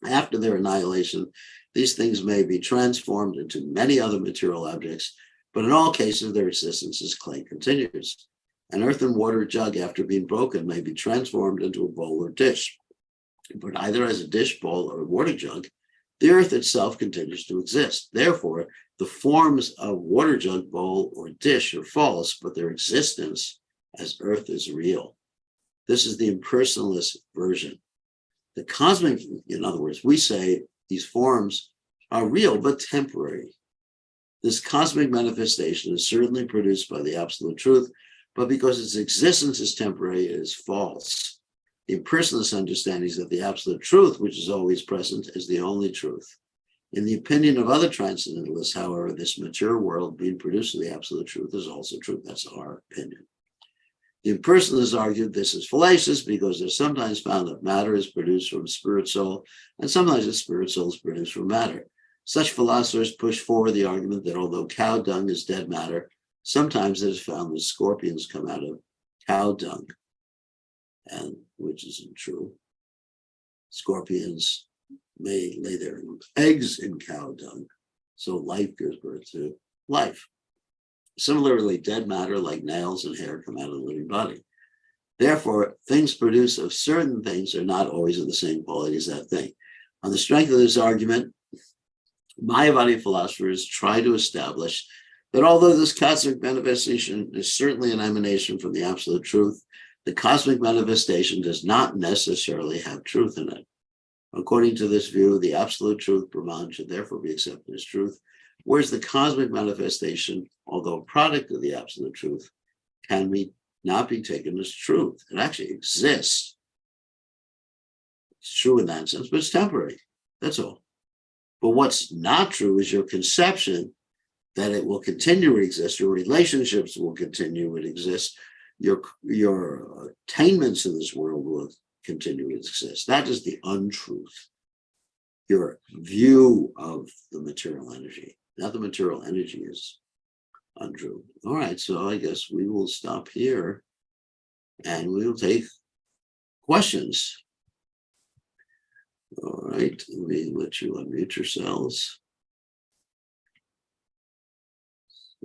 After their annihilation, these things may be transformed into many other material objects, but in all cases, their existence as clay continues. An earthen water jug, after being broken, may be transformed into a bowl or dish. But either as a dish, bowl, or a water jug, the earth itself continues to exist. Therefore, the forms of water jug, bowl, or dish are false, but their existence as earth is real. This is the impersonalist version. The cosmic, in other words, we say these forms are real but temporary. This cosmic manifestation is certainly produced by the absolute truth, but because its existence is temporary, it is false. The impersonalist understanding is that the absolute truth, which is always present, is the only truth. In the opinion of other transcendentalists, however, this mature world being produced of the absolute truth is also true. That's our opinion. The impersonalists argued this is fallacious because it's sometimes found that matter is produced from spirit soul, and sometimes the spirit soul is produced from matter. Such philosophers push forward the argument that although cow dung is dead matter, sometimes it is found that scorpions come out of cow dung, and which isn't true. Scorpions may lay their eggs in cow dung, so life gives birth to life. Similarly, dead matter like nails and hair come out of the living body. Therefore, things produced of certain things are not always of the same quality as that thing. On the strength of this argument, Mayavadi philosophers try to establish that although this cosmic manifestation is certainly an emanation from the absolute truth, the cosmic manifestation does not necessarily have truth in it. According to this view, the absolute truth, Brahman, should therefore be accepted as truth, whereas the cosmic manifestation, although a product of the absolute truth, can not be taken as truth. It actually exists. It's true in that sense, but it's temporary. That's all. But what's not true is your conception that it will continue to exist, your relationships will continue to exist, your attainments in this world will continue to exist. That is the untruth. Your view of the material energy. Not the material energy is untrue. All right, so I guess we will stop here and we will take questions. All right, let me let you unmute yourselves.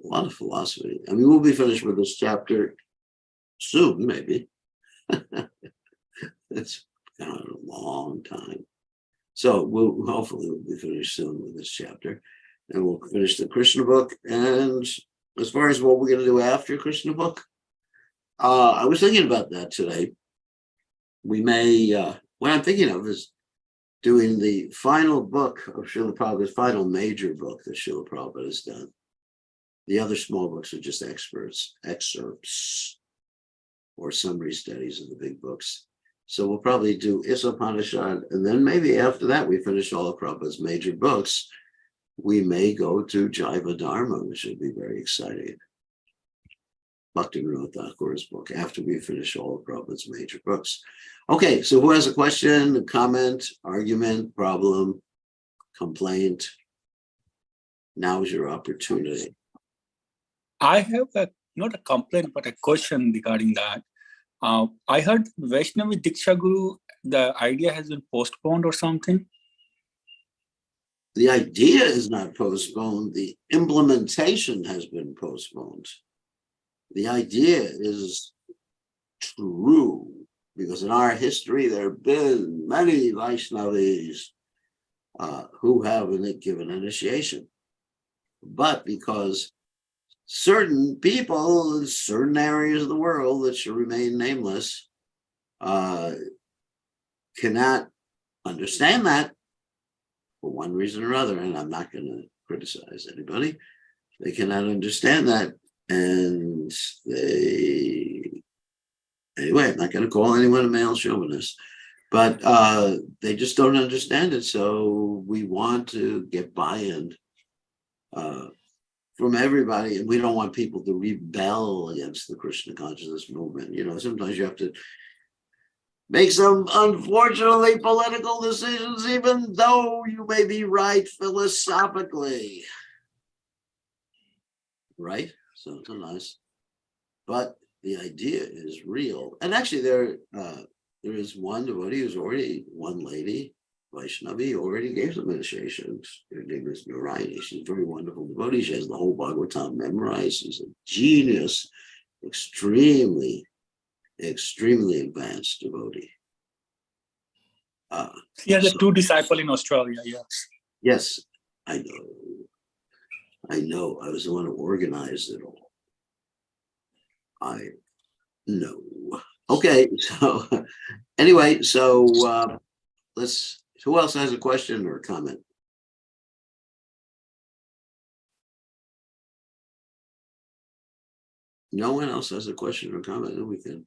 A lot of philosophy. I mean, we'll be finished with this chapter soon, maybe. It's kind of a long time. So hopefully we'll be finished soon with this chapter. And we'll finish the Krishna book. And as far as what we're going to do after Krishna book, I was thinking about that today. We may, what I'm thinking of is doing the final book of Srila Prabhupada's final major book that Srila Prabhupada has done. The other small books are just excerpts, or summary studies of the big books. So we'll probably do Isopanishad, and then maybe after that we finish all of Prabhupada's major books. We may go to Jaiva Dharma, which would be very exciting. Bhaktivinoda Thakur's book, after we finish all of Prabhupada's major books. Okay, so who has a question, a comment, argument, problem, complaint? Now is your opportunity. I have not a complaint, but a question regarding that. I heard Vaishnavi Diksha Guru, the idea has been postponed or something. The idea is not postponed. The implementation has been postponed. The idea is true because in our history, there have been many Vaishnavis who have given initiation. But because certain people in certain areas of the world that should remain nameless cannot understand that for one reason or other, and I'm not going to criticize anybody. They cannot understand that, and anyway, I'm not going to call anyone a male chauvinist, but they just don't understand it. So we want to get buy-in from everybody, and we don't want people to rebel against the Krishna consciousness movement. You know, sometimes you have to make some unfortunately political decisions, even though you may be right philosophically. Right? So it's nice. But the idea is real. And actually there is one devotee who's already, one lady, Vaishnavi, already gave some initiations. Her name is Naraini. She's a very wonderful devotee. She has the whole Bhagavatam memorized. She's a genius, extremely advanced devotee. She has two disciples in Australia, yes. Yes, I know. I was the one who organized it all. I know. Okay, so anyway, so who else has a question or a comment? No one else has a question or comment, then we can.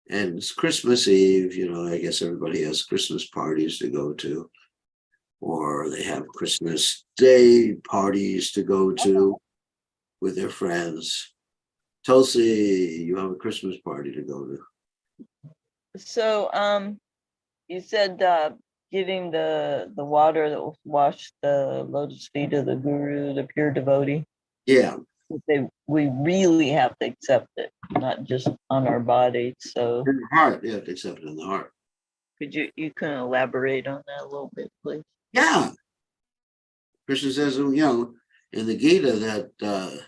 And it's Christmas Eve, you know, I guess everybody has Christmas parties to go to. or they have Christmas Day parties to go to with their friends. Tulsi, you have a Christmas party to go to. So, you said giving the water that will wash the lotus feet of the guru, the pure devotee. Yeah. We really have to accept it, not just on our body. So, In the heart, you have to accept it in the heart. could you can elaborate on that a little bit, please? Yeah. Krishna says, in the Gita that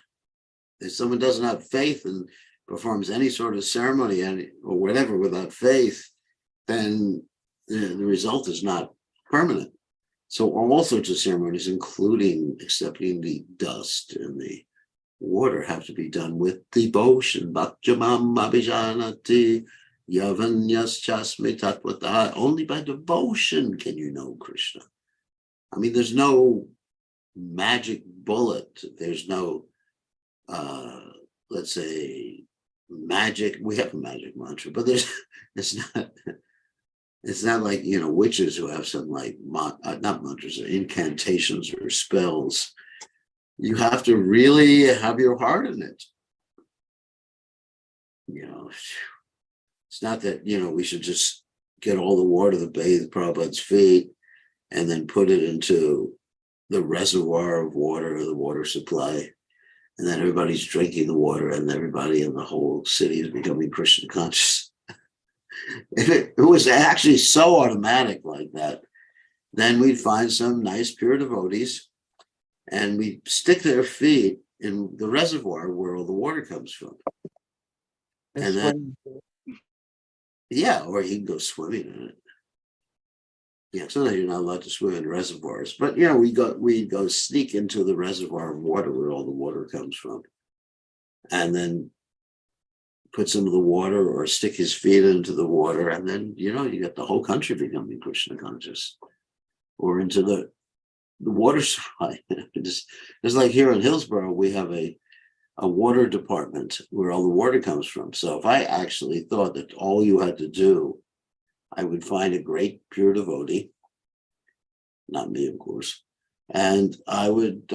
if someone doesn't have faith and performs any sort of ceremony or whatever without faith, then the result is not permanent. So all sorts of ceremonies, including accepting the dust and the water, have to be done with devotion. Bhakjamam abhijanati yavanyas chasmi tatvataha. Only by devotion can you know Krishna. I mean, there's no magic bullet. There's no, let's say, magic. We have a magic mantra, but it's not like, witches who have some like, not mantras, incantations or spells. You have to really have your heart in it. It's not that, we should just get all the water to bathe Prabhupada's feet and then put it into the reservoir of water or the water supply. And then everybody's drinking the water and everybody in the whole city is becoming Krishna conscious. If it was actually so automatic like that, then we'd find some nice pure devotees and we stick their feet in the reservoir where all the water comes from. And then, yeah, or you can go swimming in it. Yeah, sometimes you're not allowed to swim in reservoirs, but we go sneak into the reservoir of water where all the water comes from, and then put some of the water or stick his feet into the water, and then you get the whole country becoming Krishna conscious, or into the water supply. It's like here in Hillsborough, we have a water department where all the water comes from. So if I actually thought that all you had to do, I would find a great pure devotee, not me, of course, and I would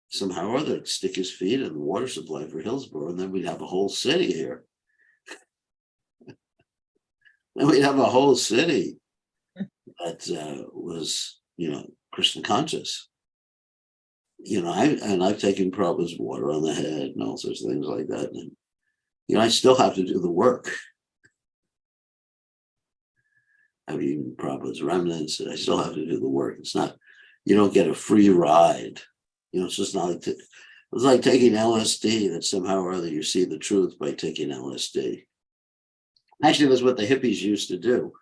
somehow or other stick his feet in the water supply for Hillsborough, and then we'd have a whole city here. Then we'd have a whole city that was, Krishna conscious. I've taken Prabhupada's water on the head and all sorts of things like that, and I still have to do the work. I mean, Prabhupada's remnants, I still have to do the work. It's not, you don't get a free ride. It's just not like, it's like taking LSD, that somehow or other you see the truth by taking LSD. Actually, that's what the hippies used to do.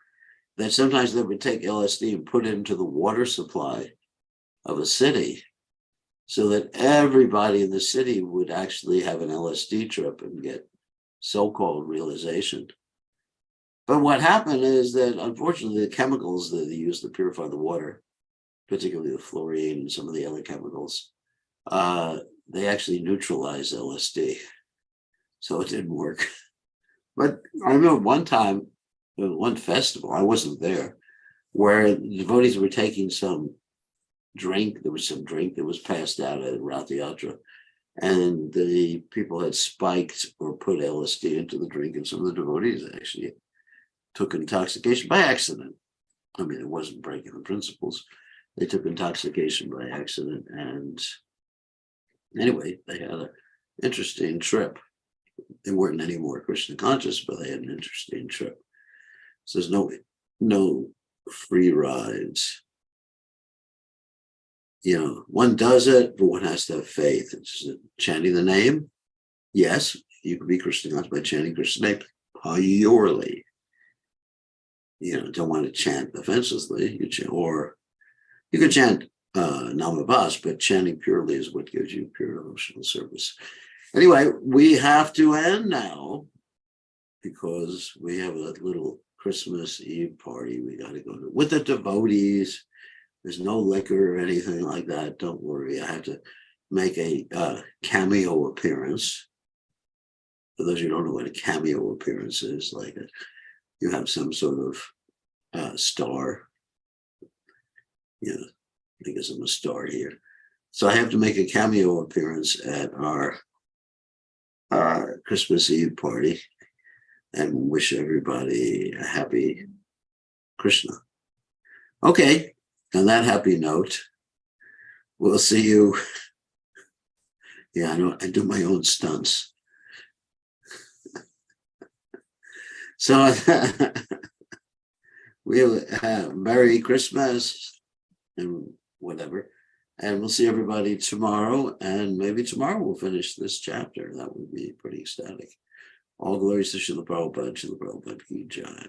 That sometimes they would take LSD and put it into the water supply of a city so that everybody in the city would actually have an LSD trip and get so-called realization. But what happened is that, unfortunately, the chemicals that they use to purify the water, particularly the fluorine and some of the other chemicals, they actually neutralize LSD. So it didn't work. But I remember one time, one festival, I wasn't there, where the devotees were taking some drink. There was some drink that was passed out at Rath Yatra, and the people had spiked or put LSD into the drink, and some of the devotees actually took intoxication by accident. I mean, it wasn't breaking the principles. They took intoxication by accident, and anyway, they had an interesting trip. They weren't any more Krishna conscious, but they had an interesting trip. So there's no free rides. One does it, but one has to have faith. It's chanting the name. Yes, you can be Krishna conscious by chanting Krishna name purely. Don't want to chant offensively. Or you could chant Namavas, but chanting purely is what gives you pure devotional service. Anyway, we have to end now because we have a little Christmas Eve party we got to go to with the devotees. There's no liquor or anything like that. Don't worry. I have to make a cameo appearance. For those of you who don't know what a cameo appearance is, like you have some sort of star Yeah, I guess I'm a star here. So I have to make a cameo appearance at our Christmas Eve party and wish everybody a happy Krishna. Okay, on that happy note, we'll see you. Yeah, I do my own stunts. So we'll have Merry Christmas and whatever. And we'll see everybody tomorrow. And maybe tomorrow we'll finish this chapter. That would be pretty ecstatic. All glories to Srila Prabhupada, Srila Prabhupada ki jai.